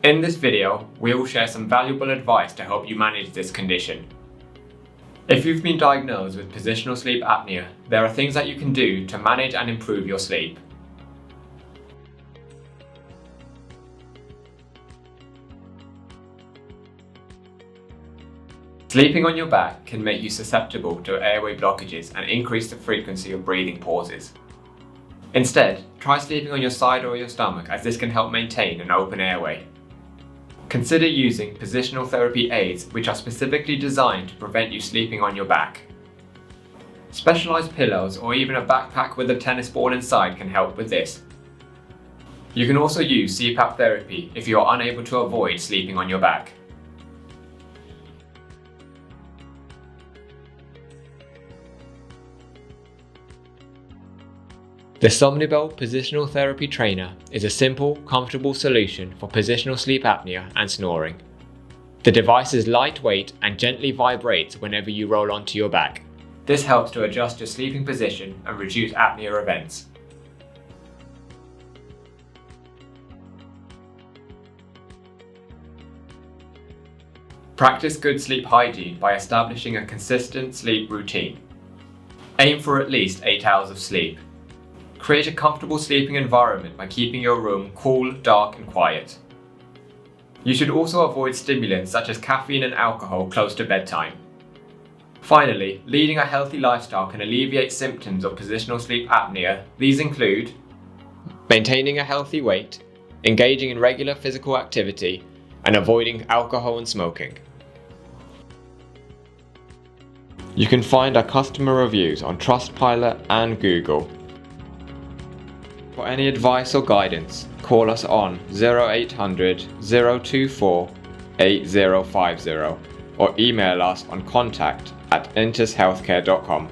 In this video, we will share some valuable advice to help you manage this condition. If you've been diagnosed with positional sleep apnea, there are things that you can do to manage and improve your sleep. Sleeping on your back can make you susceptible to airway blockages and increase the frequency of breathing pauses. Instead, try sleeping on your side or your stomach, as this can help maintain an open airway. Consider using positional therapy aids, which are specifically designed to prevent you sleeping on your back. Specialized pillows or even a backpack with a tennis ball inside can help with this. You can also use CPAP therapy if you are unable to avoid sleeping on your back. The Somnibel Positional Therapy Trainer is a simple, comfortable solution for positional sleep apnea and snoring. The device is lightweight and gently vibrates whenever you roll onto your back. This helps to adjust your sleeping position and reduce apnea events. Practice good sleep hygiene by establishing a consistent sleep routine. Aim for at least 8 hours of sleep. Create a comfortable sleeping environment by keeping your room cool, dark, and quiet. You should also avoid stimulants such as caffeine and alcohol close to bedtime. Finally, leading a healthy lifestyle can alleviate symptoms of positional sleep apnea. These include maintaining a healthy weight, engaging in regular physical activity, and avoiding alcohol and smoking. You can find our customer reviews on Trustpilot and Google. For any advice or guidance, call us on 0800 024 8050 or email us on contact@intushealthcare.com.